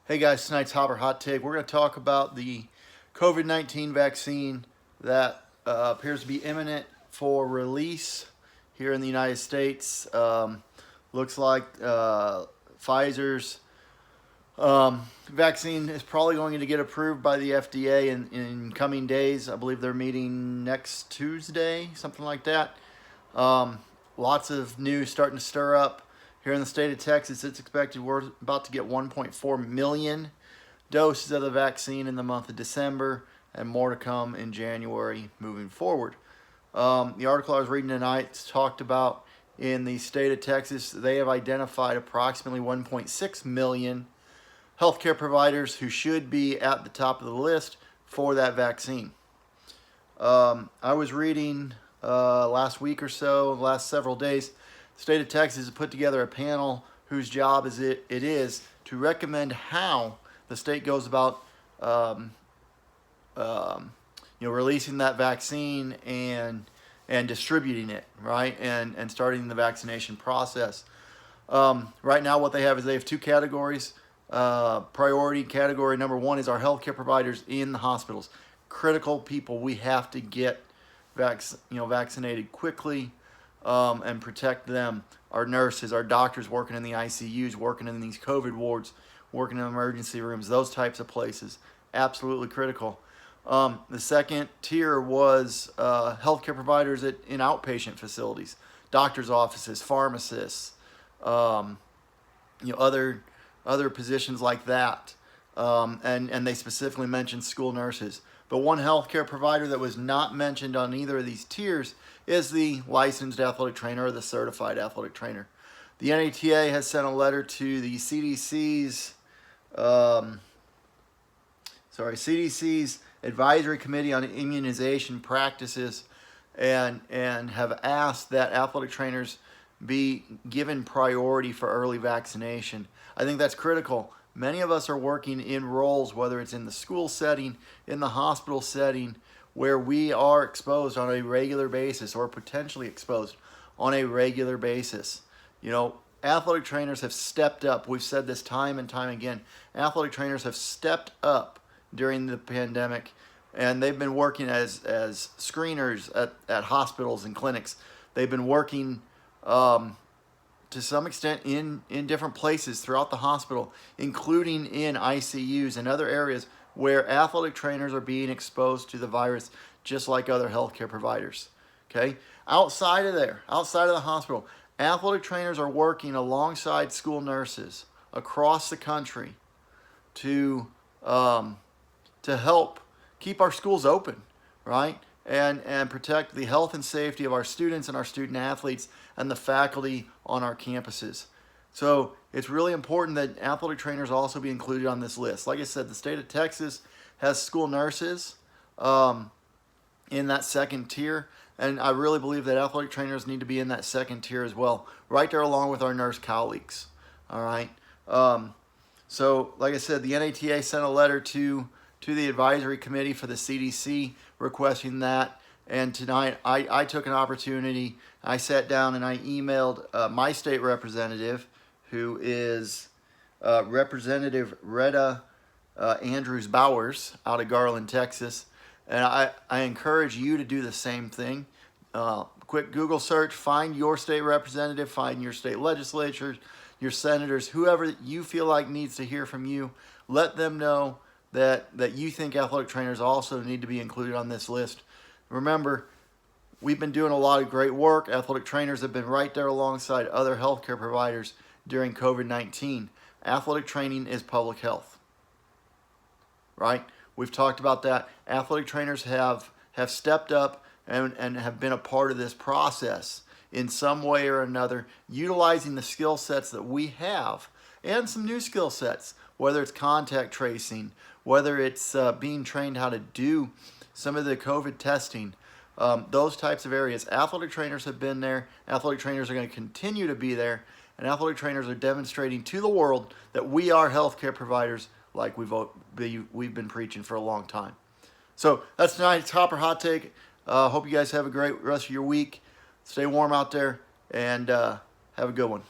Hey guys, tonight's Hopper Hot Take. We're going to talk about the COVID-19 vaccine that appears to be imminent for release here in the United States. Looks like Pfizer's vaccine is probably going to get approved by the FDA in coming days. I believe they're meeting next Tuesday, something like that. Lots of news starting to stir up here in the state of Texas. It's expected we're about to get 1.4 million doses of the vaccine in the month of December, and more to come in January moving forward. The article I was reading tonight talked about in the state of Texas, they have identified approximately 1.6 million healthcare providers who should be at the top of the list for that vaccine. I was reading last week or so, last several days, the state of Texas has put together a panel whose job it is to recommend how the state goes about releasing that vaccine and distributing it, right, and starting the vaccination process. Right now what they have is they have two categories. Priority category number one is our healthcare providers in the hospitals. Critical people we have to get vaccinated quickly and protect them. Our nurses, our doctors working in the ICUs, working in these COVID wards, working in emergency rooms, those types of places, absolutely critical. The second tier was healthcare providers in outpatient facilities, doctors' offices, pharmacists, other positions like that. And they specifically mentioned school nurses. But one healthcare provider that was not mentioned on either of these tiers is the licensed athletic trainer or the certified athletic trainer. The NATA has sent a letter to the CDC's Advisory Committee on Immunization Practices and have asked that athletic trainers be given priority for early vaccination. I think that's critical. Many of us are working in roles, whether it's in the school setting, in the hospital setting, where we are exposed on a regular basis or potentially exposed on a regular basis. Athletic trainers have stepped up. We've said this time and time again. Athletic trainers have stepped up during the pandemic, and they've been working as screeners at hospitals and clinics. They've been working to some extent in different places throughout the hospital, including in ICUs and other areas where athletic trainers are being exposed to the virus just like other healthcare providers. Okay? Outside of the hospital, athletic trainers are working alongside school nurses across the country to help keep our schools open, right? And protect the health and safety of our students and our student athletes and the faculty on our campuses. So it's really important that athletic trainers also be included on this list. Like I said, the state of Texas has school nurses in that second tier, and I really believe that athletic trainers need to be in that second tier as well, right there along with our nurse colleagues. All right. So like I said, the NATA sent a letter to the advisory committee for the CDC requesting that. And tonight I took an opportunity. I sat down and I emailed my state representative, who is Representative Retta Andrews Bowers out of Garland, Texas. And I encourage you to do the same thing. Quick Google search, find your state representative, find your state legislature, your senators, whoever you feel like needs to hear from you. Let them know that you think athletic trainers also need to be included on this list. Remember, we've been doing a lot of great work. Athletic trainers have been right there alongside other healthcare providers during COVID-19. Athletic training is public health, right? We've talked about that. Athletic trainers have stepped up and have been a part of this process in some way or another, utilizing the skill sets that we have and some new skill sets, whether it's contact tracing, whether it's being trained how to do some of the COVID testing, those types of areas. Athletic trainers have been there. Athletic trainers are going to continue to be there. And athletic trainers are demonstrating to the world that we are healthcare providers like we've been preaching for a long time. So that's tonight's Hopper Hot Take. Hope you guys have a great rest of your week. Stay warm out there and have a good one.